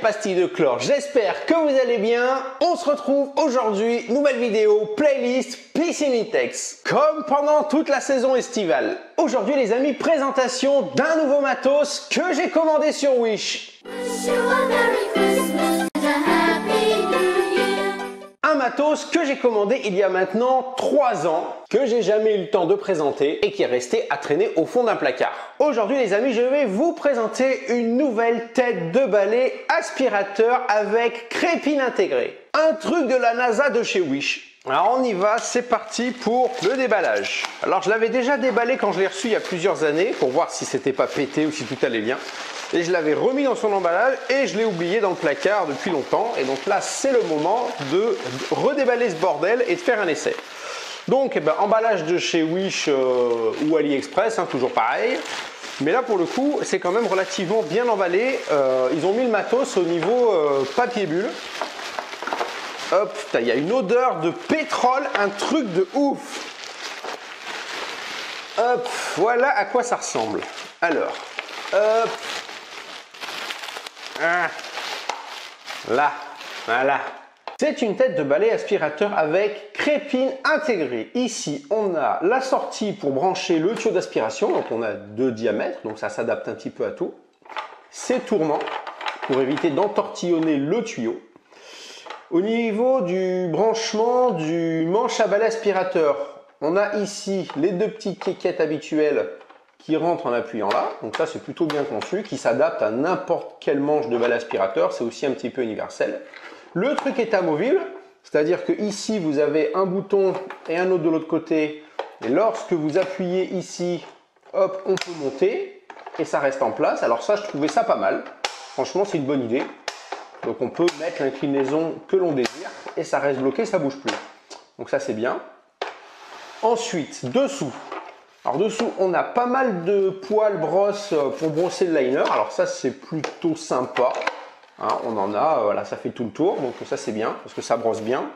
pastilles de chlore, j'espère que vous allez bien. On se retrouve aujourd'hui, nouvelle vidéo, playlist Piscinitex, comme pendant toute la saison estivale. Aujourd'hui les amis, présentation d'un nouveau matos que j'ai commandé sur Wish. Un matos que j'ai commandé il y a maintenant 3 ans, que j'ai jamais eu le temps de présenter et qui est resté à traîner au fond d'un placard. Aujourd'hui les amis, je vais vous présenter une nouvelle tête de balai aspirateur avec crépine intégrée. Un truc de la NASA de chez Wish. Alors on y va, c'est parti pour le déballage. Alors je l'avais déjà déballé quand je l'ai reçu il y a plusieurs années pour voir si c'était pas pété ou si tout allait bien. Et je l'avais remis dans son emballage et je l'ai oublié dans le placard depuis longtemps. Et donc là, c'est le moment de redéballer ce bordel et de faire un essai. Donc, emballage de chez Wish ou AliExpress, hein, toujours pareil. Mais là, pour le coup, c'est quand même relativement bien emballé. Ils ont mis le matos au niveau papier bulle. Hop, il y a une odeur de pétrole, un truc de ouf. Hop, voilà à quoi ça ressemble. Alors, hop. Ah, là, voilà. C'est une tête de balai aspirateur avec crépine intégrée. Ici, on a la sortie pour brancher le tuyau d'aspiration. Donc, on a 2 diamètres, donc ça s'adapte un petit peu à tout. Ces tournants pour éviter d'entortillonner le tuyau. Au niveau du branchement du manche à balai aspirateur, on a ici les 2 petites quéquettes habituelles qui rentre en appuyant là, donc ça c'est plutôt bien conçu, qui s'adapte à n'importe quel manche de balai aspirateur, c'est aussi un petit peu universel. Le truc est amovible, c'est-à-dire que ici vous avez un bouton et un autre de l'autre côté, et lorsque vous appuyez ici, hop, on peut monter, et ça reste en place. Alors ça, je trouvais ça pas mal, franchement c'est une bonne idée. Donc on peut mettre l'inclinaison que l'on désire, et ça reste bloqué, ça bouge plus. Donc ça c'est bien. Ensuite, dessous. Alors dessous, on a pas mal de poils brosse pour brosser le liner. Alors ça, c'est plutôt sympa. Hein, on en a, voilà, ça fait tout le tour. Donc ça, c'est bien parce que ça brosse bien.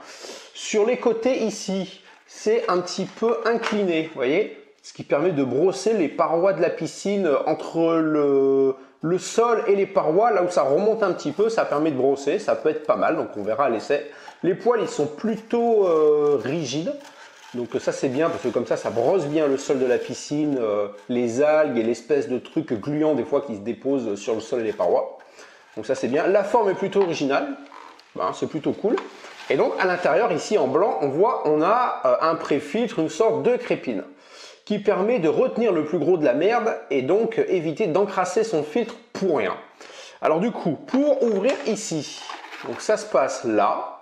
Sur les côtés ici, c'est un petit peu incliné, vous voyez, ce qui permet de brosser les parois de la piscine entre le sol et les parois. Là où ça remonte un petit peu, ça permet de brosser. Ça peut être pas mal, donc on verra à l'essai. Les poils, ils sont plutôt rigides. Donc ça c'est bien parce que comme ça brosse bien le sol de la piscine, les algues et l'espèce de truc gluant des fois qui se dépose sur le sol et les parois. Donc ça c'est bien. La forme est plutôt originale, c'est plutôt cool. Et donc à l'intérieur ici en blanc on voit on a un pré-filtre, une sorte de crépine qui permet de retenir le plus gros de la merde et donc éviter d'encrasser son filtre pour rien. Alors du coup pour ouvrir ici, donc ça se passe là.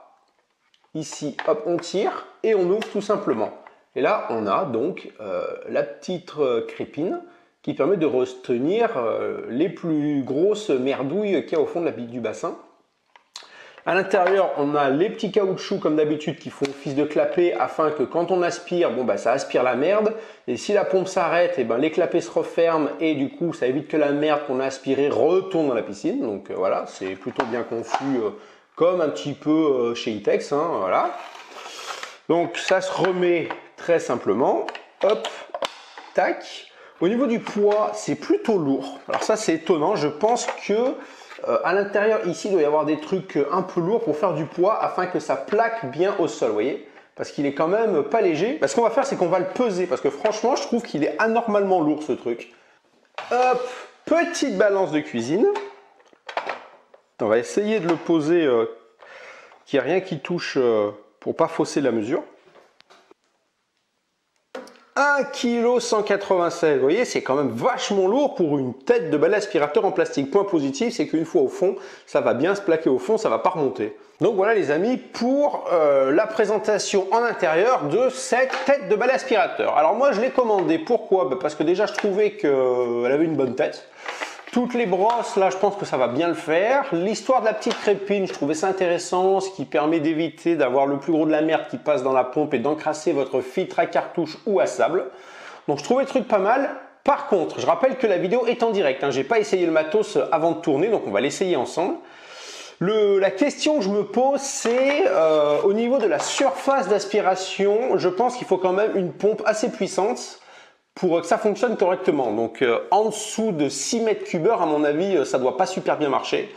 Ici, hop, on tire et on ouvre tout simplement. Et là, on a donc la petite crépine qui permet de retenir les plus grosses merdouilles qu'il y a au fond du bassin. À l'intérieur, on a les petits caoutchoucs comme d'habitude qui font office de clapet afin que quand on aspire, ça aspire la merde. Et si la pompe s'arrête, les clapets se referment et du coup, ça évite que la merde qu'on a aspirée retourne dans la piscine. Donc voilà, c'est plutôt bien conçu. Comme un petit peu chez Itex, hein, voilà. Donc ça se remet très simplement, hop, tac. Au niveau du poids, c'est plutôt lourd. Alors ça c'est étonnant, je pense que à l'intérieur ici, il doit y avoir des trucs un peu lourds pour faire du poids afin que ça plaque bien au sol, vous voyez. Parce qu'il est quand même pas léger. Ce qu'on va faire, c'est qu'on va le peser, parce que franchement, je trouve qu'il est anormalement lourd ce truc. Hop, petite balance de cuisine. On va essayer de le poser, qu'il n'y ait rien qui touche pour pas fausser la mesure. 1,196 kg, vous voyez, c'est quand même vachement lourd pour une tête de balai aspirateur en plastique. Point positif, c'est qu'une fois au fond, ça va bien se plaquer au fond, ça va pas remonter. Donc voilà les amis, pour la présentation en intérieur de cette tête de balai aspirateur. Alors moi je l'ai commandé, pourquoi? Parce que déjà je trouvais qu'elle avait une bonne tête. Toutes les brosses, là, je pense que ça va bien le faire. L'histoire de la petite crépine, je trouvais ça intéressant, ce qui permet d'éviter d'avoir le plus gros de la merde qui passe dans la pompe et d'encrasser votre filtre à cartouche ou à sable. Donc, je trouvais le truc pas mal. Par contre, je rappelle que la vidéo est en direct. J'ai pas essayé le matos avant de tourner, donc on va l'essayer ensemble. La question que je me pose, c'est au niveau de la surface d'aspiration, je pense qu'il faut quand même une pompe assez puissante pour que ça fonctionne correctement. Donc en dessous de 6 mètres cubeurs, à mon avis, ça doit pas super bien marcher.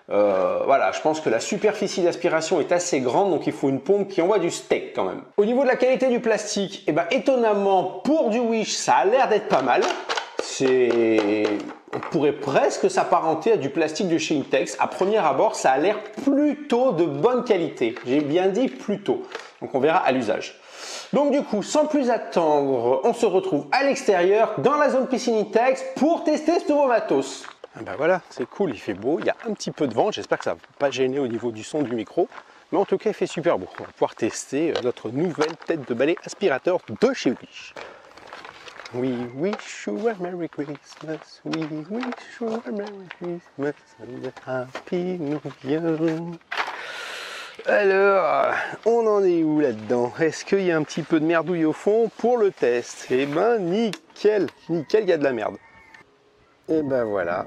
Voilà, je pense que la superficie d'aspiration est assez grande, donc il faut une pompe qui envoie du steak quand même. Au niveau de la qualité du plastique, eh ben, étonnamment, pour du Wish, ça a l'air d'être pas mal. On pourrait presque s'apparenter à du plastique de chez Intex. À premier abord, ça a l'air plutôt de bonne qualité. J'ai bien dit plutôt. Donc on verra à l'usage. Donc du coup, sans plus attendre, on se retrouve à l'extérieur dans la zone piscine Intex pour tester ce nouveau matos. Ben voilà, c'est cool, il fait beau, il y a un petit peu de vent, j'espère que ça ne va pas gêner au niveau du son du micro. Mais en tout cas, il fait super beau. On va pouvoir tester notre nouvelle tête de balai aspirateur de chez Wish. We wish you a Merry Christmas, we wish you a Merry Christmas and a Happy New Year. Alors, on en est où là-dedans? Est-ce qu'il y a un petit peu de merdouille au fond pour le test? Eh ben nickel, nickel, il y a de la merde. Et ben voilà,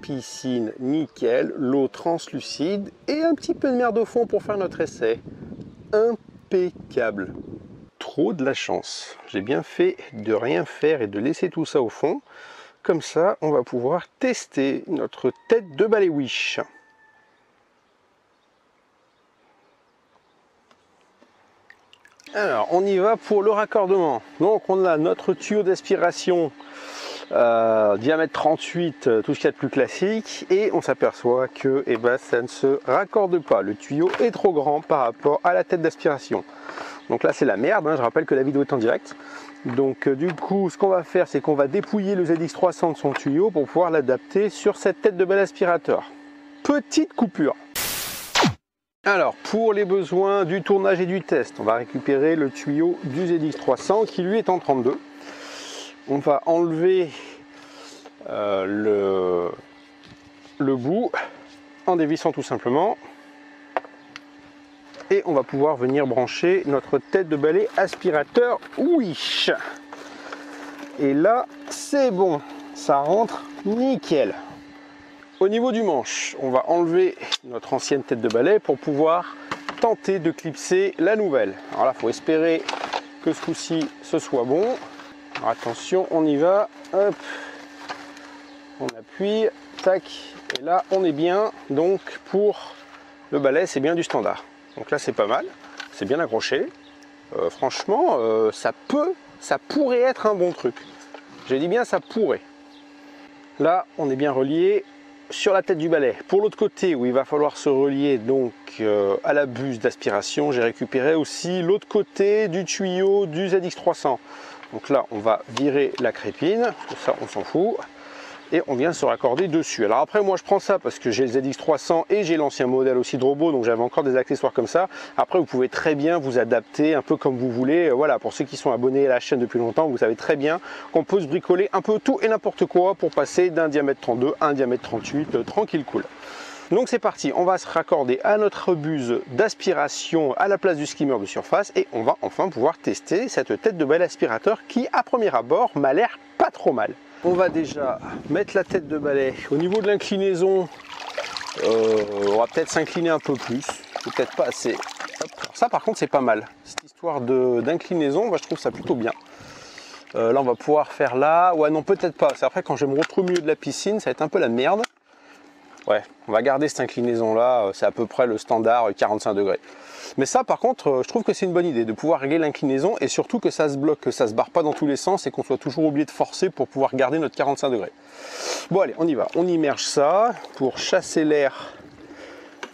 piscine nickel, l'eau translucide et un petit peu de merde au fond pour faire notre essai. Impeccable. Trop de la chance. J'ai bien fait de rien faire et de laisser tout ça au fond. Comme ça, on va pouvoir tester notre tête de balai Wish. Alors, on y va pour le raccordement. Donc, on a notre tuyau d'aspiration diamètre 38, tout ce qu'il y a de plus classique, et on s'aperçoit que ça ne se raccorde pas. Le tuyau est trop grand par rapport à la tête d'aspiration. Donc là, c'est la merde, hein. Je rappelle que la vidéo est en direct. Donc du coup, ce qu'on va faire, c'est qu'on va dépouiller le ZX300 de son tuyau pour pouvoir l'adapter sur cette tête de balai aspirateur. Petite coupure. Alors, pour les besoins du tournage et du test, on va récupérer le tuyau du ZX300 qui lui est en 32. On va enlever le bout en dévissant tout simplement. Et on va pouvoir venir brancher notre tête de balai aspirateur Wish. Et là, c'est bon, ça rentre nickel. Au niveau du manche, on va enlever notre ancienne tête de balai pour pouvoir tenter de clipser la nouvelle. Alors là, il faut espérer que ce coup-ci, ce soit bon. Alors attention, on y va. Hop. On appuie. Tac. Et là, on est bien. Donc, pour le balai, c'est bien du standard. Donc là, c'est pas mal. C'est bien accroché. Franchement, ça pourrait être un bon truc. J'ai dit bien, ça pourrait. Là, on est bien relié sur la tête du balai. Pour l'autre côté, où il va falloir se relier donc à la buse d'aspiration, j'ai récupéré aussi l'autre côté du tuyau du ZX300. Donc là, on va virer la crépine. Ça, on s'en fout. Et on vient se raccorder dessus. Alors après, moi je prends ça parce que j'ai le ZX300 et j'ai l'ancien modèle aussi de robot, donc j'avais encore des accessoires comme ça. Après, vous pouvez très bien vous adapter un peu comme vous voulez. Voilà, pour ceux qui sont abonnés à la chaîne depuis longtemps, vous savez très bien qu'on peut se bricoler un peu tout et n'importe quoi pour passer d'un diamètre 32 à un diamètre 38, tranquille cool. Donc c'est parti, on va se raccorder à notre buse d'aspiration à la place du skimmer de surface et on va enfin pouvoir tester cette tête de balai aspirateur qui, à premier abord, m'a l'air pas trop mal. On va déjà mettre la tête de balai au niveau de l'inclinaison. On va peut-être s'incliner un peu plus, peut-être pas assez. Hop. Ça par contre c'est pas mal, cette histoire d'inclinaison, moi je trouve ça plutôt bien. Là on va pouvoir faire là, ouais non peut-être pas, c'est après quand je vais me retrouver au milieu de la piscine, ça va être un peu la merde. Ouais, on va garder cette inclinaison là, c'est à peu près le standard 45 degrés. Mais ça par contre, je trouve que c'est une bonne idée de pouvoir régler l'inclinaison et surtout que ça se bloque, que ça se barre pas dans tous les sens et qu'on soit toujours obligé de forcer pour pouvoir garder notre 45 degrés. Bon allez, on y va, on immerge ça pour chasser l'air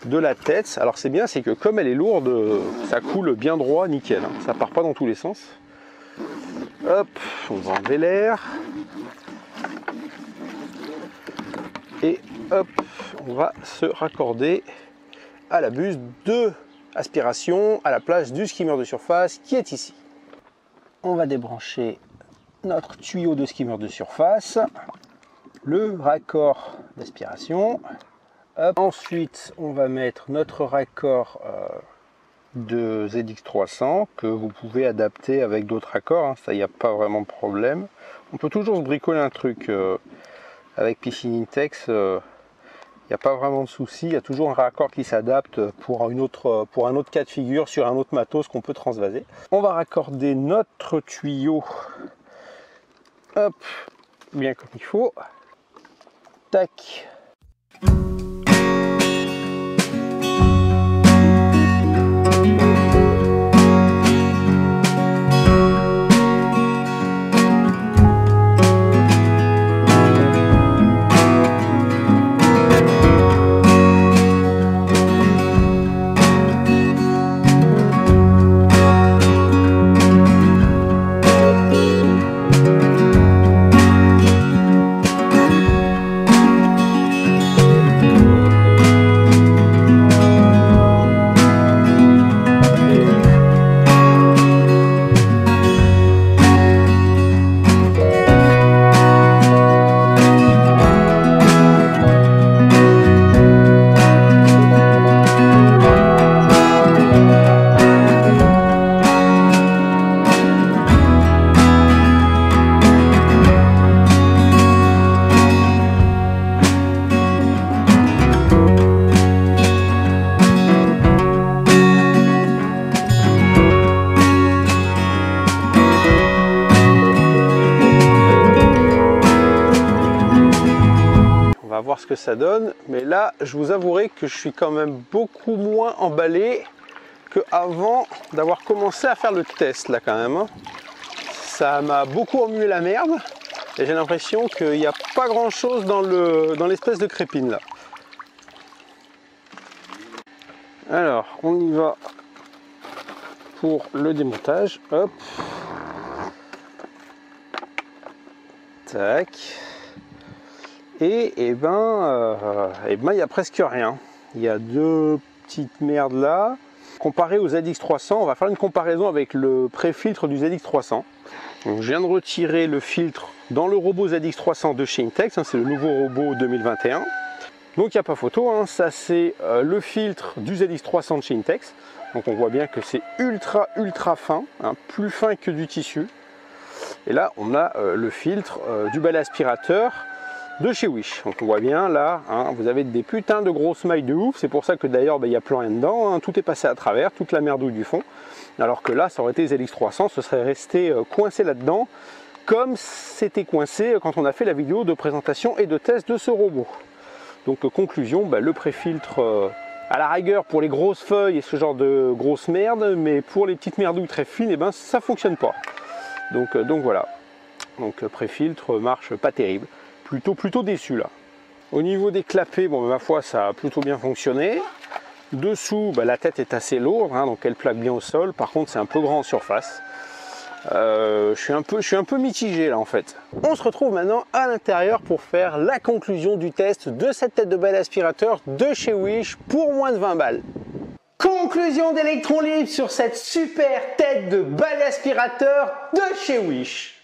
de la tête. Alors c'est bien, c'est que comme elle est lourde, ça coule bien droit, nickel, hein. Ça part pas dans tous les sens. Hop, on va enlever l'air. Et hop, on va se raccorder à la buse de aspiration à la place du skimmer de surface qui est ici. On va débrancher notre tuyau de skimmer de surface, le raccord d'aspiration. Ensuite, on va mettre notre raccord de ZX300 que vous pouvez adapter avec d'autres raccords, hein, ça, il n'y a pas vraiment de problème. On peut toujours se bricoler un truc avec Piscine Intex. Il n'y a pas vraiment de souci, il y a toujours un raccord qui s'adapte pour un autre cas de figure sur un autre matos qu'on peut transvaser. On va raccorder notre tuyau, hop, bien comme il faut. Tac. va voir ce que ça donne. Mais là, je vous avouerai que je suis quand même beaucoup moins emballé qu'avant d'avoir commencé à faire le test là quand même. Ça m'a beaucoup remué la merde et j'ai l'impression qu'il n'y a pas grand chose dans l'espèce de crépine là. Alors, on y va pour le démontage. Hop. Tac. Et il y a presque rien. Il y a deux petites merdes là. Comparé au ZX300, on va faire une comparaison avec le pré-filtre du ZX300. Donc, je viens de retirer le filtre dans le robot ZX300 de chez Intex, hein, c'est le nouveau robot 2021. Donc il n'y a pas photo, hein, ça c'est le filtre du ZX300 de chez Intex. Donc on voit bien que c'est ultra fin, hein, plus fin que du tissu. Et là on a le filtre du balai aspirateur de chez Wish. Donc on voit bien là, hein, vous avez des putains de grosses mailles de ouf. C'est pour ça que d'ailleurs il n'y a plus rien dedans, hein, tout est passé à travers, toute la merdouille du fond. Alors que là ça aurait été ZX300, ce serait resté coincé là-dedans, comme c'était coincé quand on a fait la vidéo de présentation et de test de ce robot. Donc conclusion, le pré-filtre à la rigueur pour les grosses feuilles et ce genre de grosses merdes, mais pour les petites merdouilles très fines, ça fonctionne pas. Donc voilà. Donc pré-filtre marche pas terrible. Plutôt déçu là. Au niveau des clapets, ma foi, ça a plutôt bien fonctionné. Dessous, la tête est assez lourde, hein, donc elle plaque bien au sol. Par contre, c'est un peu grand en surface. Je suis un peu mitigé là en fait. On se retrouve maintenant à l'intérieur pour faire la conclusion du test de cette tête de balai aspirateur de chez Wish pour moins de 20 balles. Conclusion d'électron libre sur cette super tête de balai aspirateur de chez Wish.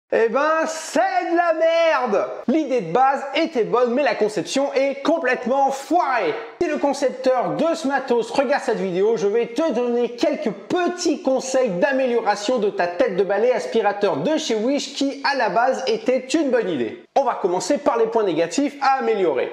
C'est de la merde! L'idée de base était bonne, mais la conception est complètement foirée. Si le concepteur de ce matos regarde cette vidéo, je vais te donner quelques petits conseils d'amélioration de ta tête de balai aspirateur de chez Wish qui, à la base, était une bonne idée. On va commencer par les points négatifs à améliorer.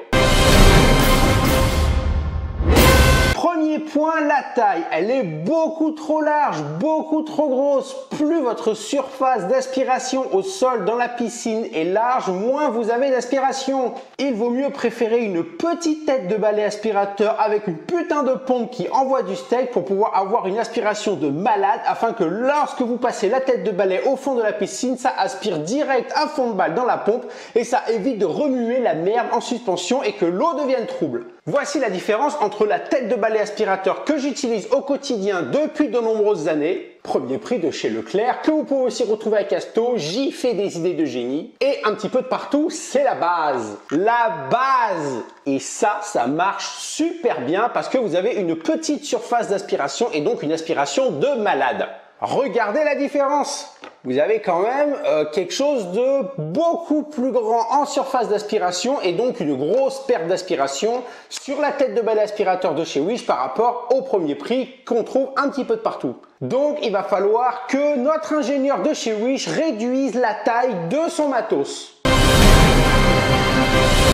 Premier point, la taille. Elle est beaucoup trop large, beaucoup trop grosse. Plus votre surface d'aspiration au sol dans la piscine est large, moins vous avez d'aspiration. Il vaut mieux préférer une petite tête de balai aspirateur avec une putain de pompe qui envoie du steak pour pouvoir avoir une aspiration de malade afin que lorsque vous passez la tête de balai au fond de la piscine, ça aspire direct à fond de balle dans la pompe et ça évite de remuer la merde en suspension et que l'eau devienne trouble. Voici la différence entre la tête de balai aspirateur que j'utilise au quotidien depuis de nombreuses années, premier prix de chez Leclerc, que vous pouvez aussi retrouver à Casto, j'y fais des idées de génie, et un petit peu de partout, c'est la base. La base! Et ça marche super bien parce que vous avez une petite surface d'aspiration et donc une aspiration de malade. Regardez la différence! Vous avez quand même quelque chose de beaucoup plus grand en surface d'aspiration et donc une grosse perte d'aspiration sur la tête de balai aspirateur de chez Wish par rapport au premier prix qu'on trouve un petit peu de partout. Donc il va falloir que notre ingénieur de chez Wish réduise la taille de son matos.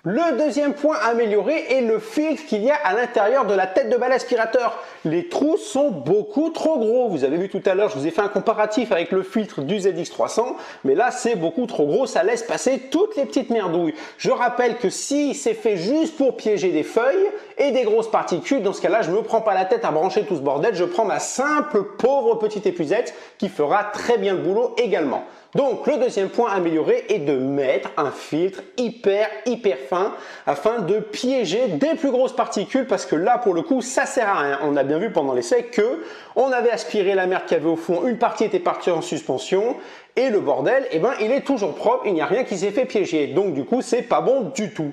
Le deuxième point à améliorer est le filtre qu'il y a à l'intérieur de la tête de balai aspirateur. Les trous sont beaucoup trop gros. Vous avez vu tout à l'heure, je vous ai fait un comparatif avec le filtre du ZX300, mais là c'est beaucoup trop gros, ça laisse passer toutes les petites merdouilles. Je rappelle que si c'est fait juste pour piéger des feuilles et des grosses particules, dans ce cas-là, je ne me prends pas la tête à brancher tout ce bordel, je prends ma simple pauvre petite épuisette qui fera très bien le boulot également. Donc le deuxième point à améliorer est de mettre un filtre hyper fin afin de piéger des plus grosses particules parce que là pour le coup ça sert à rien. On a bien vu pendant l'essai que on avait aspiré la merde qu'il y avait au fond, une partie était partie en suspension et le bordel il est toujours propre, il n'y a rien qui s'est fait piéger. Donc du coup c'est pas bon du tout.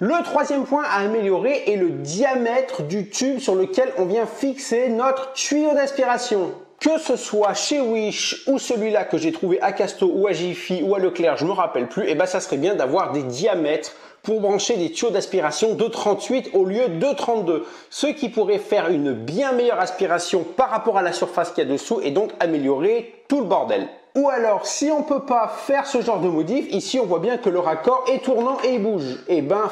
Le troisième point à améliorer est le diamètre du tube sur lequel on vient fixer notre tuyau d'aspiration. Que ce soit chez Wish ou celui-là que j'ai trouvé à Casto ou à Jiffy ou à Leclerc, je me rappelle plus, ça serait bien d'avoir des diamètres pour brancher des tuyaux d'aspiration de 38 au lieu de 32. Ce qui pourrait faire une bien meilleure aspiration par rapport à la surface qu'il y a dessous et donc améliorer tout le bordel. Ou alors, si on peut pas faire ce genre de modif, ici on voit bien que le raccord est tournant et il bouge.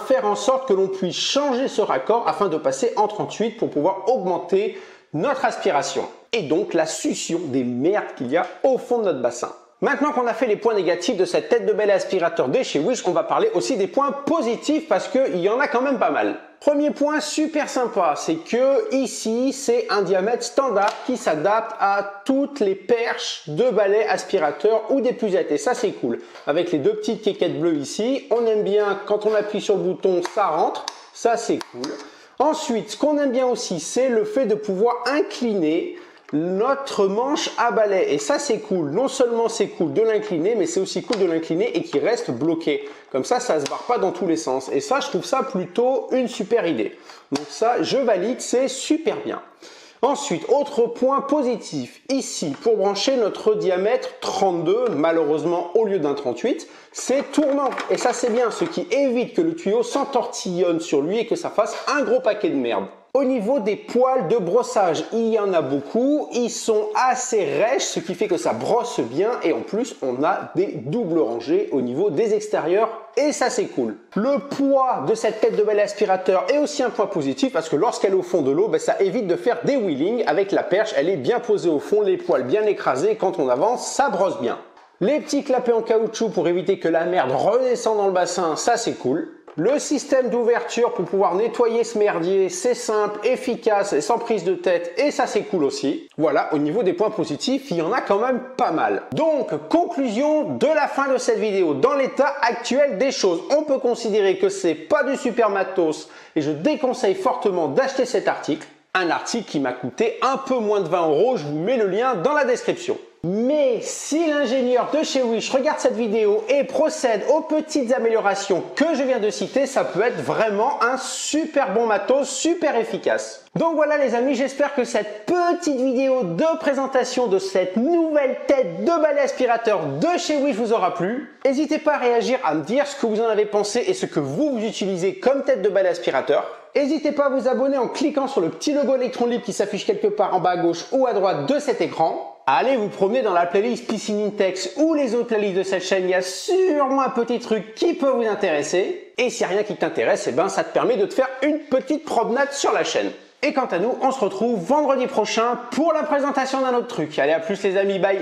Faire en sorte que l'on puisse changer ce raccord afin de passer en 38 pour pouvoir augmenter notre aspiration et donc la succion des merdes qu'il y a au fond de notre bassin. Maintenant qu'on a fait les points négatifs de cette tête de balai aspirateur de chez Wish, on va parler aussi des points positifs parce qu'il y en a quand même pas mal. Premier point super sympa, c'est que ici c'est un diamètre standard qui s'adapte à toutes les perches de balai aspirateur ou d'épuisette et ça c'est cool. Avec les deux petites quéquettes bleues ici, on aime bien quand on appuie sur le bouton ça rentre, ça c'est cool. Ensuite, ce qu'on aime bien aussi, c'est le fait de pouvoir incliner notre manche à balai et ça c'est cool. Non seulement c'est cool de l'incliner, mais c'est aussi cool de l'incliner et qu'il reste bloqué. Comme ça se barre pas dans tous les sens. Et ça, je trouve ça plutôt une super idée. Donc ça, je valide, c'est super bien. Ensuite, autre point positif, ici, pour brancher notre diamètre 32, malheureusement au lieu d'un 38, c'est tournant. Et ça c'est bien, ce qui évite que le tuyau s'entortillonne sur lui et que ça fasse un gros paquet de merde. Au niveau des poils de brossage, il y en a beaucoup, ils sont assez rêches, ce qui fait que ça brosse bien et en plus on a des doubles rangées au niveau des extérieurs et ça c'est cool. Le poids de cette tête de balai aspirateur est aussi un point positif parce que lorsqu'elle est au fond de l'eau, ça évite de faire des wheelings avec la perche, elle est bien posée au fond, les poils bien écrasés, quand on avance ça brosse bien. Les petits clapets en caoutchouc pour éviter que la merde redescende dans le bassin, ça c'est cool. Le système d'ouverture pour pouvoir nettoyer ce merdier, c'est simple, efficace et sans prise de tête et ça c'est cool aussi. Voilà, au niveau des points positifs, il y en a quand même pas mal. Donc, conclusion de la fin de cette vidéo. Dans l'état actuel des choses, on peut considérer que c'est pas du super matos et je déconseille fortement d'acheter cet article. Un article qui m'a coûté un peu moins de 20 €, je vous mets le lien dans la description. Mais si l'ingénieur de chez Wish regarde cette vidéo et procède aux petites améliorations que je viens de citer, ça peut être vraiment un super bon matos, super efficace. Donc voilà les amis, j'espère que cette petite vidéo de présentation de cette nouvelle tête de balai aspirateur de chez Wish vous aura plu. N'hésitez pas à réagir, à me dire ce que vous en avez pensé et ce que vous utilisez comme tête de balai aspirateur. N'hésitez pas à vous abonner en cliquant sur le petit logo Electron Libre qui s'affiche quelque part en bas à gauche ou à droite de cet écran. Allez vous promener dans la playlist Piscine Intex ou les autres playlists de cette chaîne, il y a sûrement un petit truc qui peut vous intéresser. Et s'il n'y a rien qui t'intéresse, ça te permet de te faire une petite promenade sur la chaîne. Et quant à nous, on se retrouve vendredi prochain pour la présentation d'un autre truc. Allez, à plus les amis, bye!